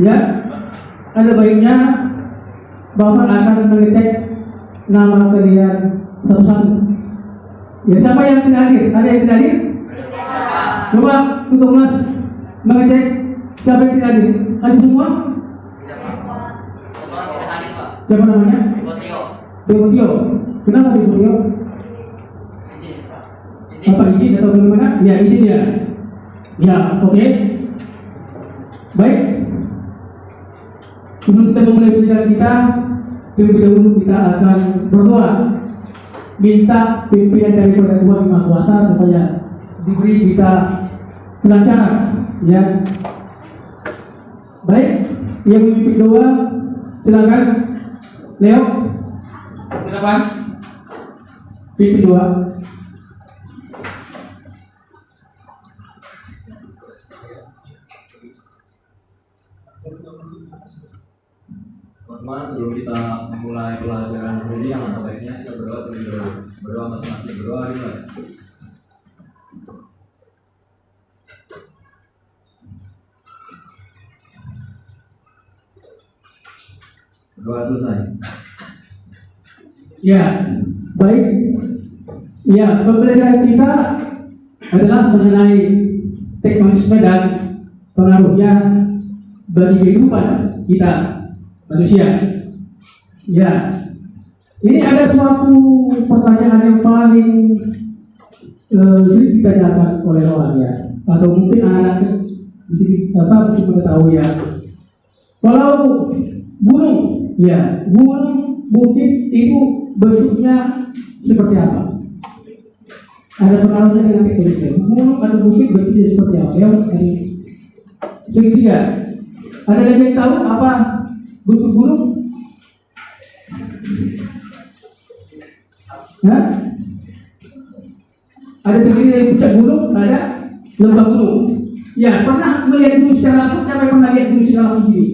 Ya, ada baiknya Bapak akan mengecek nama kalian satu-satu. Ya, siapa yang tidak hadir? Ada yang tidak hadir? Coba tutup kelas mengecek siapa yang tidak hadir. Hadir semua? Siapa namanya? Timoteo. Kenapa Timoteo? Apa izin atau bagaimana? Ya, izin ya. Ya, oke. Baik. Sebelum kita memulai pelajaran kita, terlebih dahulu kita akan berdoa, minta pimpinan daripada Tuhan Yang Maha Kuasa supaya diberi kita kelancaran. Ya. Baik. Yang memimpin doa, silakan. Leo, silakan. Pimpin doa. Teman-teman, sebelum kita memulai pelajaran hari ini, yang baiknya kita berdoa terlebih dahulu. Berdoa masing-masing, berdoa dimulai. Berdoa selesai. Ya, baik. Ya, pembelajaran kita adalah mengenai teknonisme dan pengaruhnya bagi kehidupan kita manusia. Ya, ini ada suatu pertanyaan yang paling sering ditanyakan oleh orang ya, atau mungkin anak-anak di sini untuk mengetahui ya. Kalau gunung, ya gunung bukit itu bentuknya seperti apa? Ada pengaruhnya dengan tektoniknya. Gunung atau bukit bentuknya seperti apa? Yang ketiga, ada yang tahu apa bentuk gunung? Nah, ada terdiri dari puncak gunung, ada lembah gunung. Ya, pernah melihat gunung secara langsung? Siapa yang pernah lihat gunung secara langsung di sini?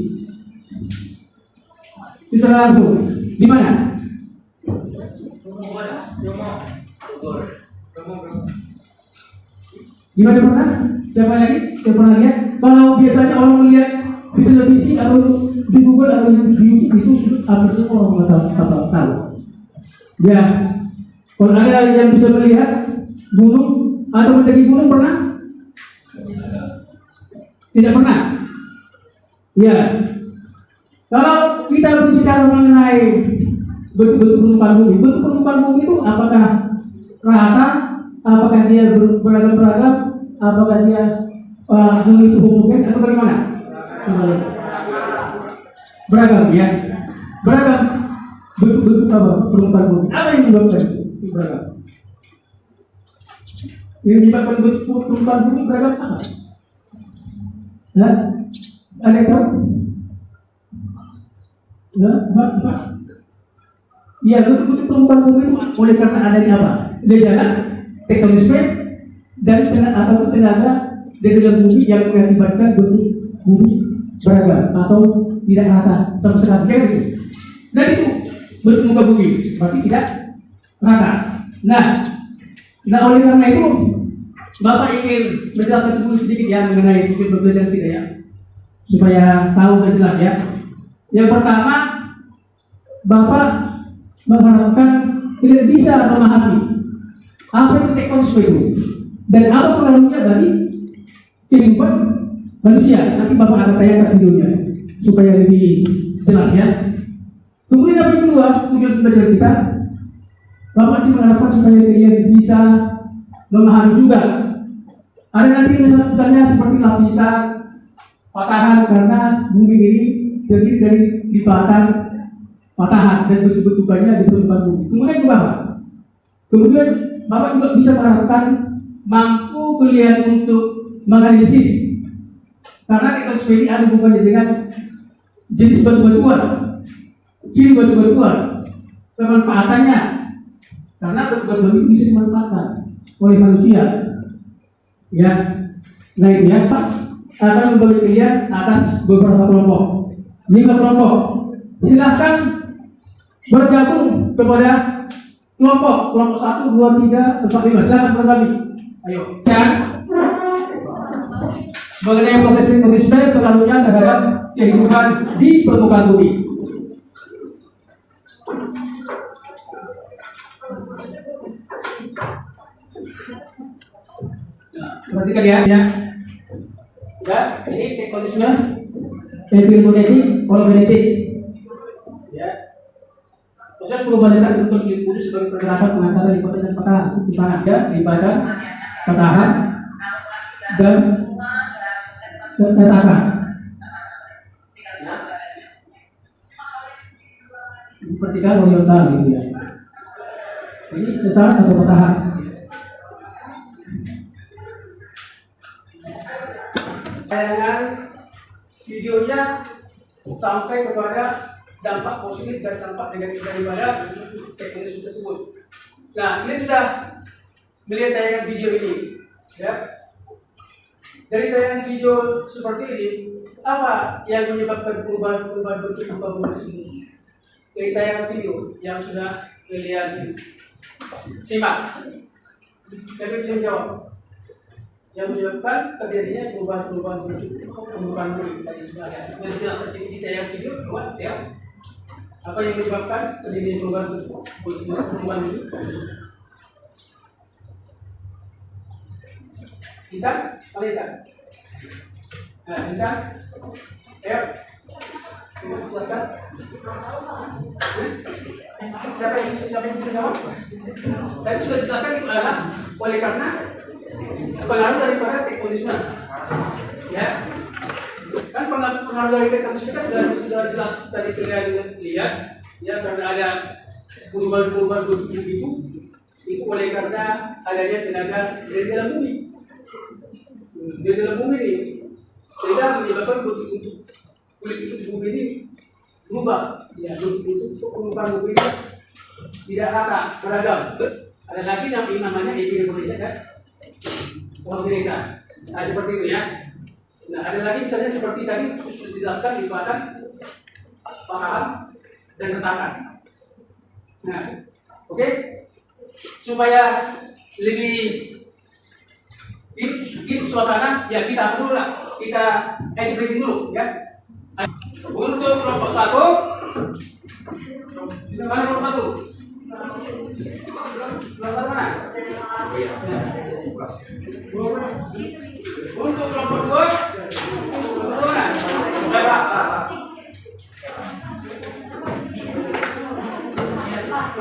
Secara langsung, di mana? Di mana pernah? Siapa lagi? Siapa pernah lihat? Kalau biasanya orang melihat di televisi atau di Google atau di YouTube itu hampir semua orang tahu. Ya, kalau ada yang bisa melihat gunung atau mendaki gunung pernah? Tidak pernah. Ya, kalau kita berbicara mengenai bentuk-bentuk permukaan bumi, bentuk permukaan bumi itu apakah rata? Apakah dia beragam-beragam? Apakah dia bumi itu homogen atau bagaimana? Beragam ya, beragam bentuk apa permukaan bumi? Apa yang menyebabkan itu beragam? Yang menyebabkan bentuk permukaan bumi beragam apa? Nah, ada yang tahu? Nah, apa? Ya, bentuk permukaan bumi itu oleh karena adanya apa? Gejala tektonisme dan atau tenaga dari dalam bumi yang mengakibatkan bentuk bumi beragam atau tidak rata sama sekali. Dan itu bentuk muka bumi berarti tidak rata. Nah, oleh karena itu Bapak ingin menjelaskan dulu sedikit ya mengenai pembelajaran kita ya, supaya tahu dan jelas ya. Yang pertama, Bapak mengharapkan kalian bisa memahami apa itu tektonisme itu dan apa pengaruhnya bagi kehidupan manusia. Nanti Bapak akan tayangkan videonya supaya lebih jelas ya. Kemudian yang kedua, tujuan pembelajaran kita, Bapak juga mengharapkan supaya kalian bisa memahami juga. Ada nanti misalnya seperti lapisan patahan, karena bumi ini terdiri dari lipatan patahan dan bentuk-bentukannya di permukaan bumi. Kemudian juga apa? Kemudian Bapak juga bisa mengharapkan mampu kalian untuk menganalisis, karena tektonisme ini ada hubungannya dengan jenis batu-batuan, ciri batu-batuan, pemanfaatannya, karena batu-batuan itu bisa dimanfaatkan oleh manusia. Ya, nah itu ya, Pak akan membagi kalian atas beberapa kelompok, 5 kelompok. Silahkan bergabung kepada kelompok 1, 2, 3, 4, 5. Silahkan berbagi. Ayo. Dan mengenai proses mekanisme pengaruhnya terhadap kehidupan di permukaan bumi. Perhatikan ya. Ya, ini tektonisme, tektonik, orogenitik. Ya. Proses perubahan letak bentuk lingkungan sebagai pergerakan pengantaran lipat dan patahan di tanah ya, lipatan, patahan, dan retakan. Vertikal horizontal gitu ya. Ini sesar atau patahan. Tayangan videonya sampai kepada dampak positif dan dampak negatif daripada teknologi tersebut. Nah, ini sudah melihat tayangan video ini, ya. Dari tayangan video seperti ini, apa yang menyebabkan perubahan bentuk muka bumi tersebut? Dari tayangan video yang sudah kalian simak, tapi bisa menjawab. Yang menyebabkan terjadinya perubahan bentuk permukaan bumi tadi sebenarnya. Yang dijelaskan di tayangan video, ya. Apa yang menyebabkan terjadinya perubahan bentuk permukaan bumi? Bintang, bintang. Nah, bintang. Ayo. Jelaskan. Siapa yang bisa jawab? Tadi sudah dijelaskan itu adalah oleh karena pengaruh daripada tektonisme. Ya. Kan pengaruh dari tektonisme kan sudah jelas tadi kalian lihat, ya, karena ada perubahan bentuk itu oleh karena adanya tenaga dari dalam bumi. Di dalam bumi ini sehingga menyebabkan bentuk kulit itu bumi ini berubah, ya, bentuk permukaan bumi ini tidak rata, beragam. Ada lagi namanya Indonesia kan, Indonesia. Nah, seperti itu ya. Nah, ada lagi misalnya seperti tadi sudah dijelaskan di badan, patahan, dan retakan. Nah, oke, supaya lebih hidup suasana, ya kita dulu lah, kita explain dulu ya. Untuk kelompok 1, mana kelompok 1? Kelompok mana? Untuk kelompok 2, kelompok mana?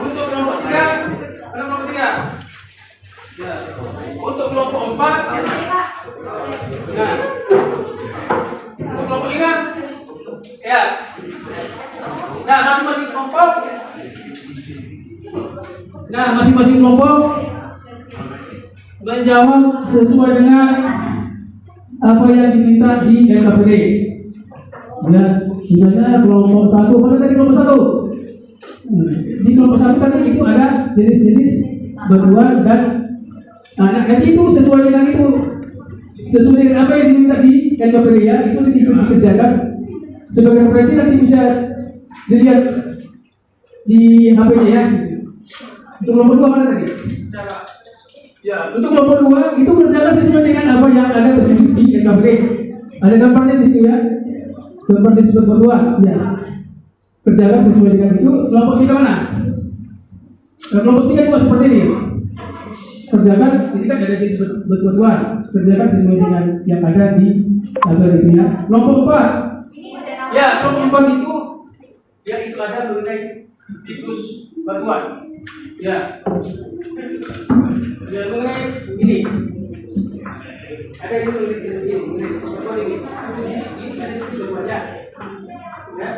Untuk kelompok 3, mana kelompok 3? Ya. Untuk kelompok 4, nah, untuk kelompok 5, ya. Nah, masing-masing kelompok, menjawab sesuai dengan apa yang diminta di LKPD. Ya, misalnya kelompok 1, mana tadi kelompok 1? Di kelompok 1 tadi itu ada jenis-jenis batuan dan nanti itu sesuai dengan apa yang diminta di LKPD ya, itu dikerjakan sebagai referensi nanti bisa dilihat di HP-nya ya. Untuk kelompok 2 mana tadi? Ya, untuk kelompok 2 itu berjalan sesuai dengan apa yang ada tertulis di LKPD. Ada gambarnya di situ ya. Gambar jenis batuan ya. Berjalan sesuai dengan itu. Kelompok 3 mana? Nah, kelompok 3 juga seperti ini. Kerjakan, ini kan ada jenis batuan. Kerjakan sesuai dengan yang ada di gambar itu ya. Kelompok 4. Ya, kelompok 4 itu yang itu ada mengenai siklus batuan. Ya. Ya, mengenai ini. Ada yang mengenai siklus batuan ini. Ini ada siklus batuannya. Ya.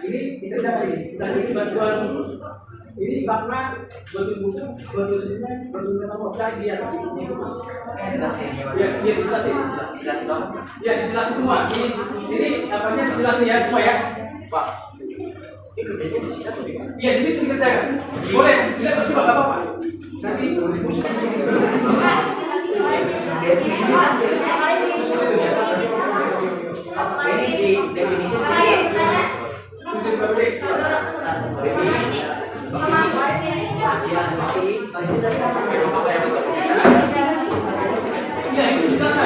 Ini kita dapat ini. Tadi batuan ini karena batu busuk, batu semen, batu metamorfosa dia ini. Ya, dijelasin. Ya, dijelasin semua. Ini apanya dijelasin ya semua ya. Pak. Ini kerjanya di sini atau di mana? Iya, di situ dikerjakan. Boleh, tidak tapi enggak apa-apa. Nanti busuk ini. Ini di definisi ya, itu dijelaskan.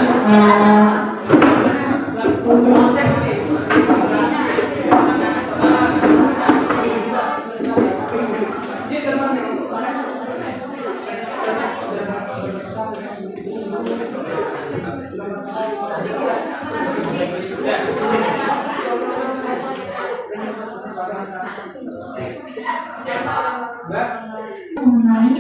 Mengenai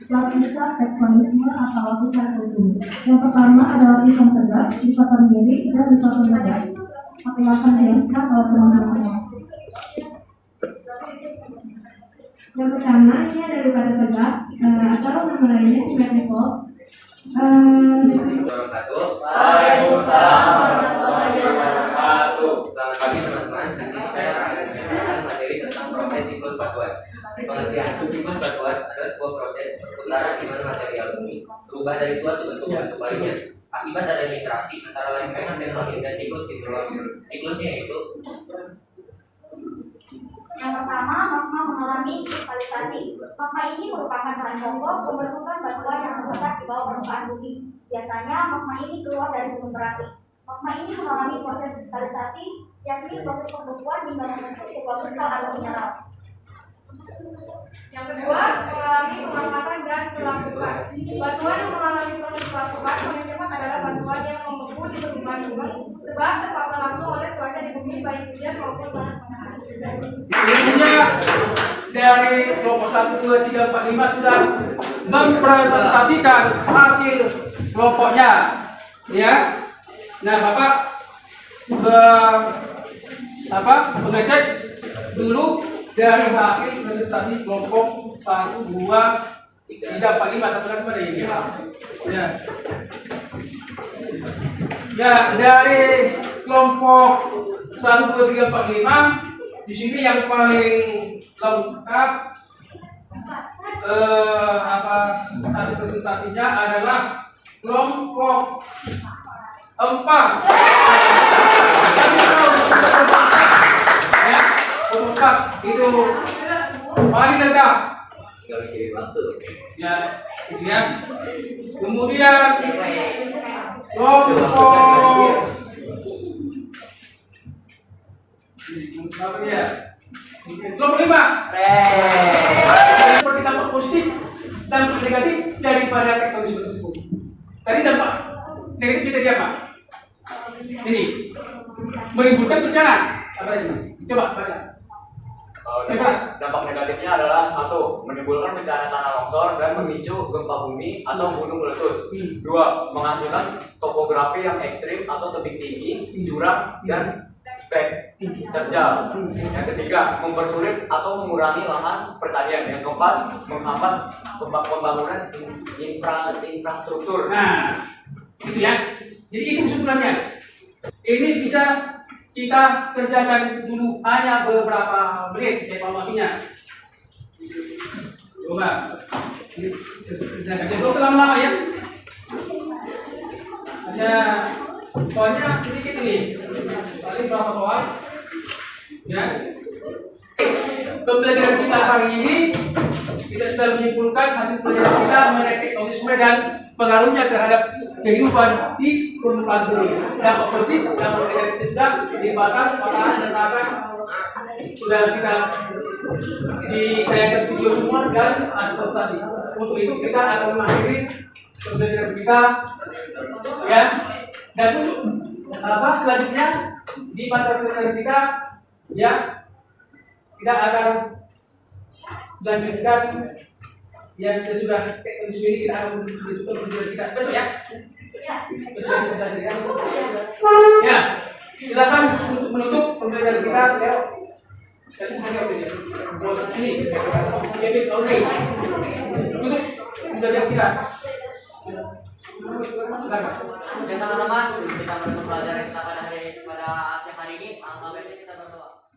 lapisan tektonisme atau lapisan tubuh. Yang pertama ada lapisan tegak, lipat berdiri, dan lipat mendadak. Silakan jelaskan kalau teman-teman. Yang pertama ini ada lipat tegak atau nama lainnya symmetrical. Waalaikumsalam warahmatullahi wabarakatuh. Selamat pagi teman-teman. Di sini saya akan menjelaskan materi tentang proses siklus batuan. Pengertian siklus batuan adalah sebuah proses perputaran di mana material bumi berubah dari suatu bentuk ke bentuk lainnya akibat adanya interaksi antara lempengan tektonik dan siklus hidrologis. Siklusnya yaitu yang pertama, magma mengalami kristalisasi. Magma ini merupakan bahan pokok pembentukan batuan yang terletak di bawah permukaan bumi. Biasanya magma ini keluar dari gunung berapi. Magma ini mengalami proses kristalisasi, yakni proses pembentukan hingga membentuk sebuah kristal atau mineral. Yang kedua, mengalami pengangkatan dan pelapukan. Batuan yang mengalami proses pelapukan paling cepat adalah batuan yang membeku di permukaan bumi sebab terpapar langsung oleh cuaca di bumi baik hujan maupun panas matahari. Ilmunya dari kelompok 1, 2, 3, 4, 5 sudah mempresentasikan hasil kelompoknya, ya. Nah, Bapak mengecek dulu dari hasil presentasi kelompok 1, 2, 3, 4, 5 satu lagi pada ini. Ya. Ya, dari kelompok 1, 2, 3, 4, 5 di sini yang paling lengkap hasil presentasinya adalah kelompok 4. Ya, kelompok 4 itu paling lengkap. Ya, kemudian kelompok berapa dia? Kelompok 5. Seperti dampak positif dan negatif daripada tektonisme tersebut. Tadi dampak negatif kita apa? Ini menimbulkan bencana. Apa tadi? Coba baca. Dampak negatifnya adalah 1. Menimbulkan bencana tanah longsor dan memicu gempa bumi atau gunung meletus. 2. Menghasilkan topografi yang ekstrim atau tebing tinggi, jurang dan terjal. Yang ketiga, mempersulit atau mengurangi lahan pertanian. Yang keempat, menghambat pembangunan infrastruktur. Nah, itu ya. Jadi itu kesimpulannya. Ini bisa kita kerjakan dulu hanya beberapa menit evaluasinya. Coba. Jangan selama-lama ya. Ada soalnya sedikit ini. Paling berapa soal? Ya. Pembelajaran kita hari ini kita sudah menyimpulkan hasil pelajaran kita mengenai tektonisme dan pengaruhnya terhadap kehidupan di permukaan bumi. Dampak positif, dampak negatif sudah dibahas, sudah kita ditayangkan video semua dan adaptasi. Untuk itu kita akan mengakhiri pembelajaran kita, ya. Dan untuk selanjutnya di mata pelajaran kita, ya, kita akan lanjutkan yang sesudah tektonisme ini. Kita akan melanjutkan pembelajaran kita besok ya. Besok kita belajar. Ya, silakan untuk menutup pembelajaran kita. Ya. Jadi semuanya ini, jadi oke. Untuk pembelajaran kita. Oke teman-teman, kita menutup pelajaran kita pada siang hari ini. Sampai kita berdoa.